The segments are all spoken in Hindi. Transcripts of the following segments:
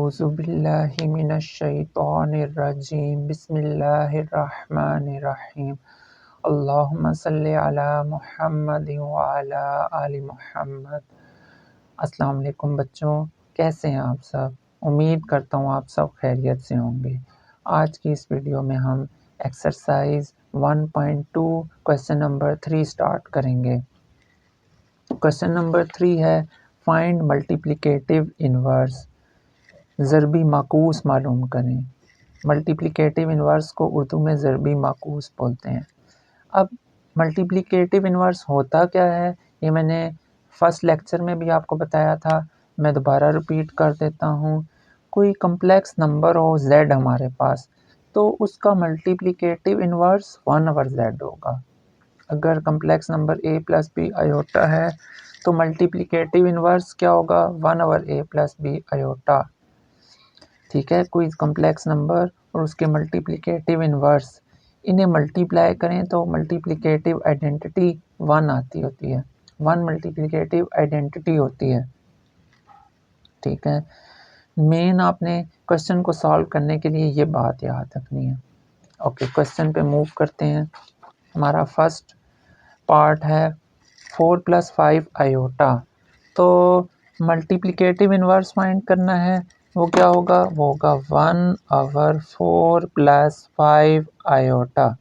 औज़ुबिल्लाहि मिनश्शैतानिर्रजीम बिस्मिल्लाहिर्रहमानिर्रहीम अल्लाहुम्मा सल्लि अला मुहम्मदिन व अला आलि मुहम्मद। अस्सलाम वालेकुम बच्चों, कैसे हैं आप सब? उम्मीद करता हूँ आप सब खैरियत से होंगे। आज की इस वीडियो में हम एक्सरसाइज 1.2 क्वेश्चन नंबर 3 स्टार्ट करेंगे। क्वेश्चन नंबर 3 है फाइंड मल्टीप्लिकेटिव इनवर्स, ज़रबी माकूस मालूम करें। मल्टीप्लिकेटिव इनवर्स को उर्दू में ज़रबी माकूस बोलते हैं। अब मल्टीप्लिकेटिव इनवर्स होता क्या है, ये मैंने फर्स्ट लेक्चर में भी आपको बताया था, मैं दोबारा रिपीट कर देता हूँ। कोई कम्प्लेक्स नंबर हो z हमारे पास, तो उसका मल्टीप्लिकेटिव इनवर्स 1/z होगा। अगर complex number a + b iota है तो मल्टीप्लिकेटिव इनवर्स क्या होगा? 1/a + b iota. ठीक है, कोई कम्प्लेक्स नंबर और उसके मल्टीप्लिकेटिव इनवर्स, इन्हें मल्टीप्लाई करें तो मल्टीप्लिकेटिव आइडेंटिटी 1 आती होती है। 1 मल्टीप्लिकेटिव आइडेंटिटी होती है। ठीक है, मेन आपने क्वेश्चन को सॉल्व करने के लिए ये बात याद रखनी है। ओके, क्वेश्चन पे मूव करते हैं। हमारा फर्स्ट पार्ट है 4 + 5 आयोटा। तो मल्टीप्लिकेटिव इनवर्स फाइंड करना है, वो क्या होगा? वो होगा 1/4 + 5 आयोटा।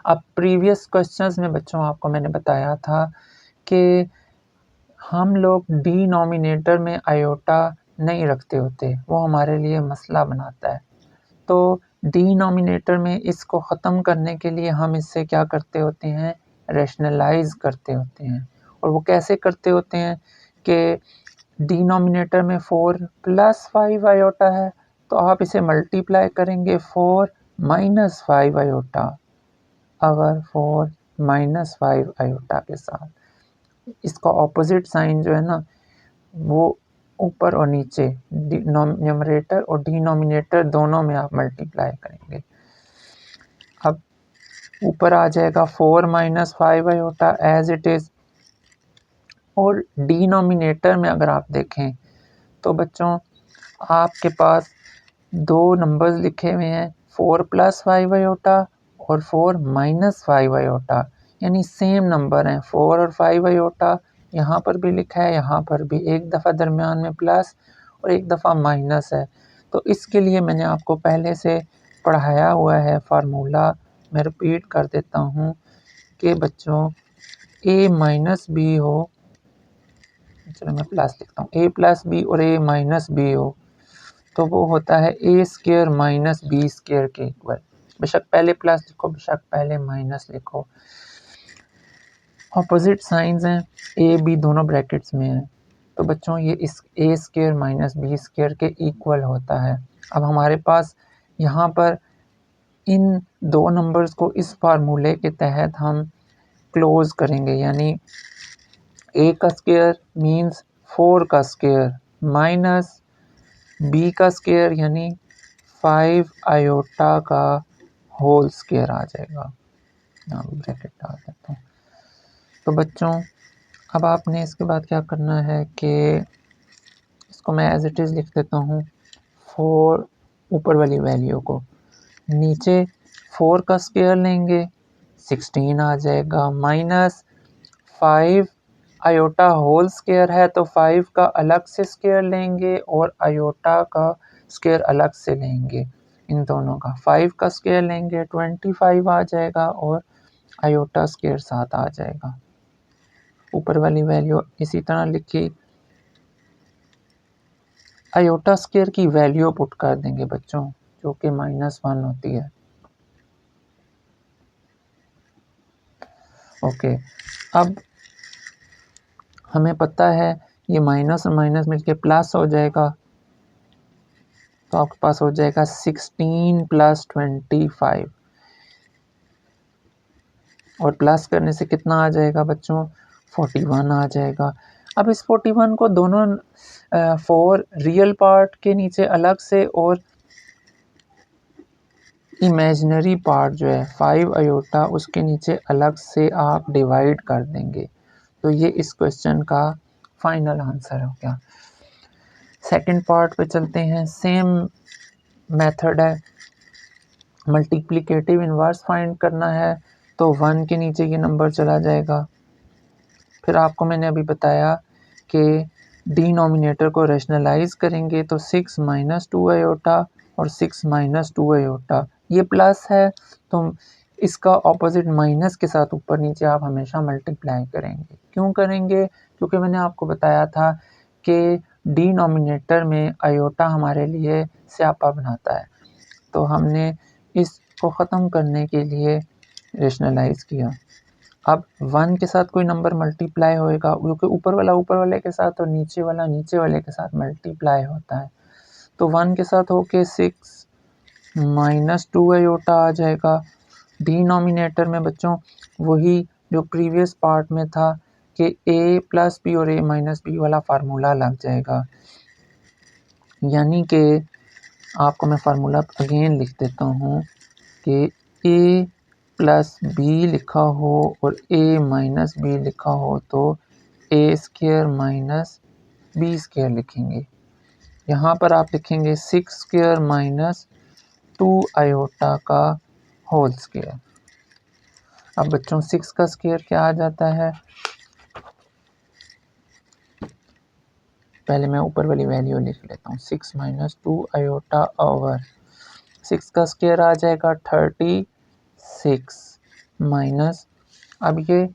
अब प्रीवियस क्वेश्चंस में बच्चों आपको मैंने बताया था कि हम लोग डिनोमिनेटर में आयोटा नहीं रखते होते, वो हमारे लिए मसला बनाता है। तो डिनोमिनेटर में इसको ख़त्म करने के लिए हम इससे क्या करते होते हैं? रैशनलाइज़ करते होते हैं। और वो कैसे करते होते हैं कि डिनोमिनेटर में 4 + 5 आयोटा है, तो आप इसे मल्टीप्लाई करेंगे 4 - 5 आयोटा, अगर 4 - 5 आयोटा के साथ। इसका ऑपोजिट साइन जो है ना, वो ऊपर और नीचे न्यूमरेटर और डिनोमिनेटर दोनों में आप मल्टीप्लाई करेंगे। अब ऊपर आ जाएगा 4 - 5 आयोटा एज इट इज़, और डिनोमिनेटर में अगर आप देखें तो बच्चों आपके पास दो नंबर्स लिखे हुए हैं, 4 + 5 आयोटा और 4 - 5 आयोटा, यानी सेम नंबर हैं 4 और 5 आयोटा। यहाँ पर भी लिखा है, यहाँ पर भी एक दफ़ा दरमियान में प्लस और एक दफ़ा माइनस है। तो इसके लिए मैंने आपको पहले से पढ़ाया हुआ है फार्मूला, मैं रिपीट कर देता हूँ कि बच्चों a - b हो, चलो मैं प्लस लिखता हूँ, a + b और a - b हो तो वो होता है a² - b² के इक्वल। बेशक पहले प्लस लिखो, बेशक पहले माइनस लिखो, ऑपोजिट साइंस हैं, a b दोनों ब्रैकेट्स में हैं। तो बच्चों ये इस a² - b² के इक्वल होता है। अब हमारे पास यहाँ पर इन दो नंबर्स को इस फार्मूले के तहत हम क्लोज करेंगे, यानी a का स्क्वायर मीन्स 4 का स्क्वायर माइनस b का स्क्वायर यानी 5 आयोटा का होल स्क्वायर आ जाएगा। ब्रैकेट डाल देता हूँ। तो बच्चों अब आपने इसके बाद क्या करना है कि इसको मैं एज इट इज़ लिख देता हूँ, 4 ऊपर वाली वैल्यू को, नीचे 4 का स्क्वायर लेंगे 16 आ जाएगा, माइनस 5 आयोटा होल स्क्वायर है तो 5 का अलग से स्क्वायर लेंगे और आयोटा का स्क्वायर अलग से लेंगे। इन दोनों का 5 का स्क्वायर लेंगे 25 आ जाएगा और आयोटा स्क्वायर 7 आ जाएगा। ऊपर वाली वैल्यू इसी तरह लिखी, आयोटा स्क्वायर की वैल्यू पुट कर देंगे बच्चों, जो कि -1 होती है। ओके, अब हमें पता है ये माइनस और माइनस मिलके प्लस हो जाएगा, तो आपके पास हो जाएगा 16 + 25 और प्लस करने से कितना आ जाएगा बच्चों? 41 आ जाएगा। अब इस 41 को दोनों 4 रियल पार्ट के नीचे अलग से और इमेजिनरी पार्ट जो है 5 आयोटा उसके नीचे अलग से आप डिवाइड कर देंगे। तो ये इस क्वेश्चन का फाइनल आंसर हो गया। सेकंड पार्ट पे चलते हैं। सेम मेथड है, मल्टीप्लिकेटिव इन्वर्स फाइंड करना है तो 1 के नीचे ये नंबर चला जाएगा। फिर आपको मैंने अभी बताया कि डिनोमिनेटर को रैशनलाइज करेंगे तो 6 माइनस 2 आयोटा और 6 माइनस 2 आयोटा, ये प्लस है तो इसका ऑपोजिट माइनस के साथ ऊपर नीचे आप हमेशा मल्टीप्लाई करेंगे। क्यों करेंगे? क्योंकि मैंने आपको बताया था कि डिनोमिनेटर में आयोटा हमारे लिए स्यापा बनाता है, तो हमने इसको ख़त्म करने के लिए रैशनलाइज किया। अब 1 के साथ कोई नंबर मल्टीप्लाई होएगा, क्योंकि ऊपर वाले के साथ और नीचे वाले के साथ मल्टीप्लाई होता है, तो 1 के साथ होके 6 माइनस 2 आयोटा आ जाएगा। डिनोमिनेटर में बच्चों वही जो प्रीवियस पार्ट में था कि a प्लस बी और a माइनस बी वाला फार्मूला लग जाएगा। यानी कि आपको मैं फार्मूला अगेन लिख देता हूँ कि a प्लस बी लिखा हो और a माइनस बी लिखा हो तो a square minus B square लिखेंगे। यहाँ पर आप लिखेंगे 6 स्क्वायर माइनस 2 आयोटा का होल स्क्वायर। अब बच्चों 6 का स्क्वायर क्या आ जाता है? पहले मैं ऊपर वाली वैल्यू लिख लेता हूँ, 6 माइनस 2 आयोटा ओवर 6 का स्क्वायर आ जाएगा 36 माइनस, अब ये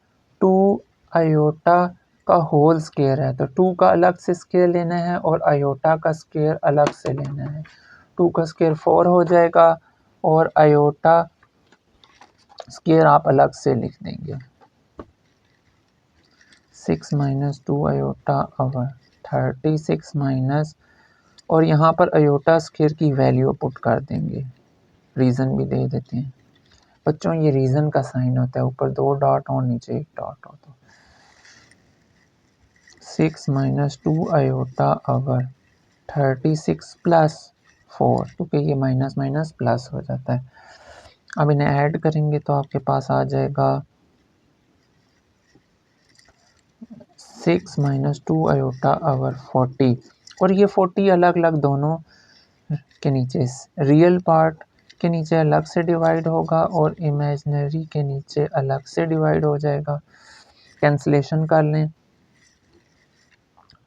2 आयोटा का होल स्क्वायर है तो 2 का अलग से स्क्वायर लेना है और आयोटा का स्क्वायर अलग से लेना है। 2 का स्क्वायर 4 हो जाएगा और आयोटा स्क्वायर आप अलग से लिख देंगे। 6 माइनस 2 आयोटा ओवर 36 माइनस, और यहाँ पर आयोटा स्क्वायर की वैल्यू पुट कर देंगे, रीज़न भी दे देते हैं। बच्चों ये रीज़न का साइन होता है, ऊपर 2 डॉट और नीचे 1 डॉट हो, तो 6 माइनस 2 आयोटा ओवर 36 प्लस 4, क्योंकि ये माइनस माइनस प्लस हो जाता है। अब इन्हें ऐड करेंगे तो आपके पास आ जाएगा 6 माइनस 2 आयोटा ओवर 40, और ये 40 अलग अलग दोनों के नीचे, रियल पार्ट के नीचे अलग से डिवाइड होगा और इमेजिनरी के नीचे अलग से डिवाइड हो जाएगा। कैंसलेशन कर लें,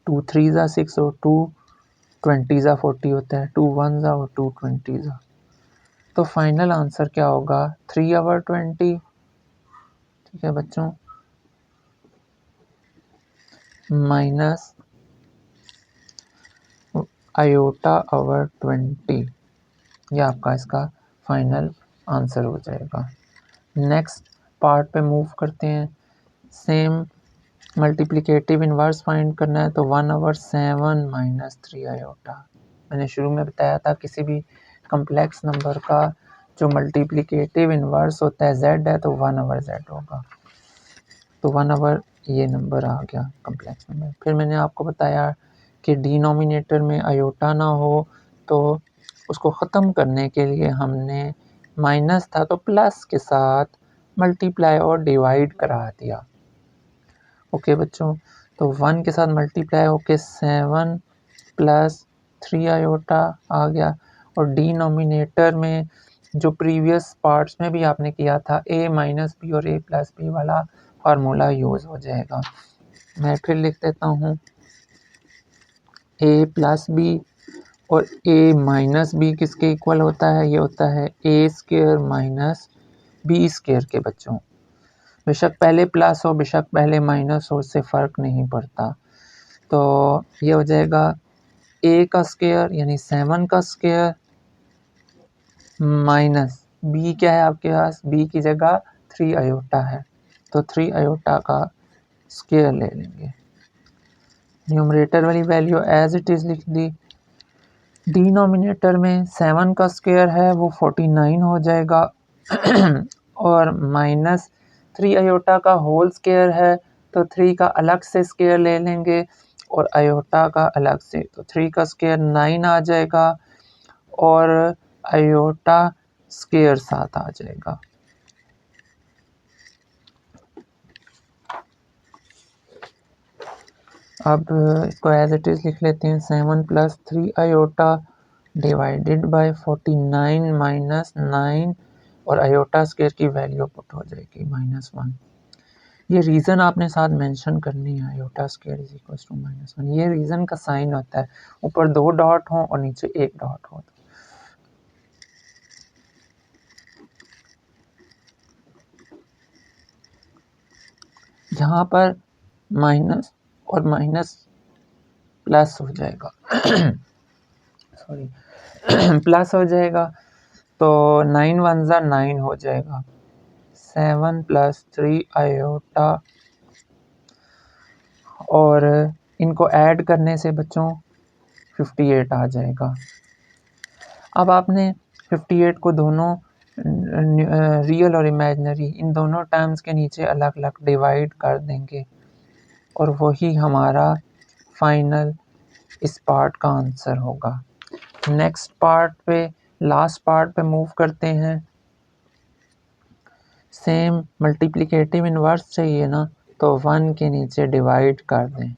2 3 ज़ा 6 और 2 20 ज़ा 40 होता है, 2 1 ज़ा और 2 20 ज़ा, तो फाइनल आंसर क्या होगा? 3 ओवर 20। ठीक है बच्चों, माइनस आयोटा ओवर 20, ये आपका इसका फाइनल आंसर हो जाएगा। नेक्स्ट पार्ट पे मूव करते हैं। सेम मल्टीप्लिकेटिव इन्वर्स फाइंड करना है तो 1 ओवर 7 माइनस 3 आयोटा। मैंने शुरू में बताया था किसी भी कम्प्लेक्स नंबर का जो मल्टीप्लिकेटिव इन्वर्स होता है z है तो 1 ओवर z होगा, तो 1 ओवर ये नंबर आ गया कम्प्लेक्स नंबर। फिर मैंने आपको बताया कि डिनोमिनेटर में आयोटा ना हो तो उसको ख़त्म करने के लिए हमने माइनस था तो प्लस के साथ मल्टीप्लाई और डिवाइड करा दिया। ओके बच्चों, तो 1 के साथ मल्टीप्लाई होके 7 प्लस 3 आयोटा आ गया, और डिनोमिनेटर में जो प्रीवियस पार्ट्स में भी आपने किया था a माइनस बी और a प्लस बी वाला फार्मूला यूज़ हो जाएगा। मैं फिर लिख देता हूँ a प्लस बी और a माइनस बी किसके इक्वल होता है? ये होता है a square minus B square के। बच्चों बेशक पहले प्लस हो बेशक पहले माइनस हो, उससे फ़र्क नहीं पड़ता, तो ये हो जाएगा a का स्क्वायर यानी 7 का स्क्वायर माइनस b क्या है आपके पास? b की जगह 3 आयोटा है तो 3 आयोटा का स्क्वायर ले लेंगे। न्यूमरेटर वाली वैल्यू एज इट इज़ लिख दी। डिनोमिनेटर में 7 का स्क्वायर है वो 49 हो जाएगा और माइनस 3 आयोटा का होल स्क्वायर है तो 3 का अलग से स्क्वायर ले लेंगे और आयोटा का अलग से, तो 3 का स्क्वायर 9 आ जाएगा और आयोटा स्क्वायर 7 आ जाएगा। अब इसको एज इट इज़ लिख लेते हैं, 7 + 3 आयोटा डिवाइडेड बाय 49 माइनस 9 और आयोटा स्क्वायर की वैल्यू पुट हो जाएगी -1। ये रीज़न आपने साथ मेंशन करनी है, iota square is equal to -1। ये रीज़न का साइन होता है, ऊपर 2 डॉट हो और नीचे 1 डॉट हो। यहाँ पर माइनस और माइनस प्लस हो जाएगा सॉरी प्लस हो जाएगा, तो 9 × 1 = 9 हो जाएगा। 7 + 3 आयोटा और इनको ऐड करने से बच्चों 58 आ जाएगा। अब आपने 58 को दोनों रियल और इमेजिनरी इन दोनों टर्म्स के नीचे अलग अलग डिवाइड कर देंगे और वही हमारा फाइनल इस पार्ट का आंसर होगा। नेक्स्ट पार्ट पे, लास्ट पार्ट पे मूव करते हैं। सेम मल्टीप्लिकेटिव इन्वर्स चाहिए ना, तो 1 के नीचे डिवाइड कर दें।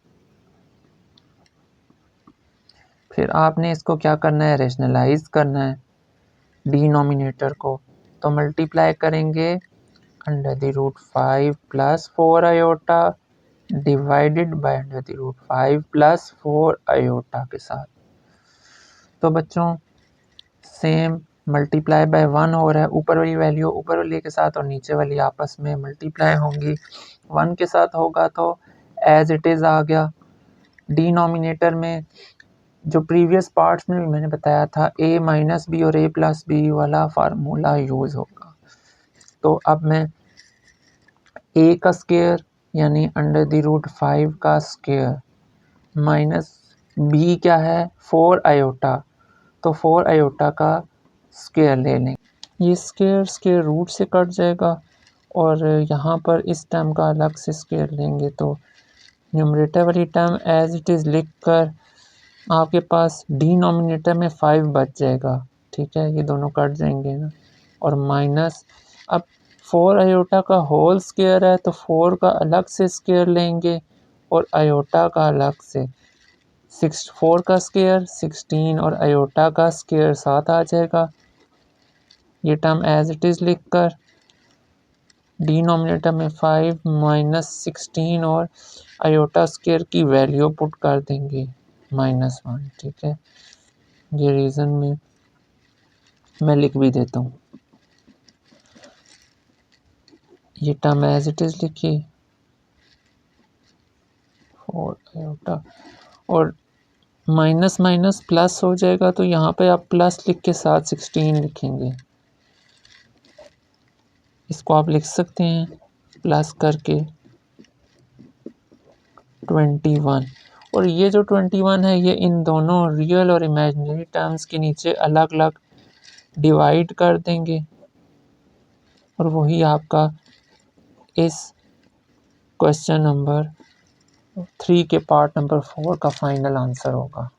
फिर आपने इसको क्या करना है, रेशनलाइज करना है डिनोमिनेटर को। तो मल्टीप्लाई करेंगे √5 + 4 आयोटा डिवाइडेड बाय √5 + 4 आयोटा के साथ। तो बच्चों सेम मल्टीप्लाई बाय 1 हो रहा है, ऊपर वाली वैल्यू ऊपर वाली के साथ और नीचे वाली आपस में मल्टीप्लाई होंगी। 1 के साथ होगा तो एज इट इज़ आ गया। डिनोमिनेटर में जो प्रीवियस पार्ट्स में भी मैंने बताया था, a - b और a + b वाला फार्मूला यूज़ होगा। तो अब मैं a का स्क्वायर यानी √5 का स्क्वायर माइनस b क्या है 4 आयोटा, तो 4 आयोटा का स्क्वायर ले लें। ये स्क्वायर रूट से कट जाएगा और यहाँ पर इस टर्म का अलग से स्क्वायर लेंगे तो न्यूमरेटर वाली टर्म एज इट इज़ लिख कर आपके पास डिनोमिनेटर में 5 बच जाएगा। ठीक है, ये दोनों कट जाएंगे ना, और माइनस अब 4 आयोटा का होल स्क्वायर है तो 4 का अलग से स्क्वायर लेंगे और आयोटा का अलग से। 4 का स्क्वायर 16 और आयोटा का स्क्वायर 7 आ जाएगा। ये टर्म एज इट इज़ लिख कर डिनोमिनेटर में 5 - 16 और आयोटा स्क्वायर की वैल्यू पुट कर देंगे -1। ठीक है, ये रीज़न में मैं लिख भी देता हूँ। ये टर्म एज इट इज़ लिखिए 4 आयोटा और माइनस माइनस प्लस हो जाएगा, तो यहाँ पे आप प्लस लिख के साथ 16 लिखेंगे। इसको आप लिख सकते हैं प्लस करके 21, और ये जो 21 है ये इन दोनों रियल और इमेजिनरी टर्म्स के नीचे अलग अलग डिवाइड कर देंगे और वही आपका इस क्वेश्चन नंबर 3 के पार्ट नंबर 4 का फाइनल आंसर होगा।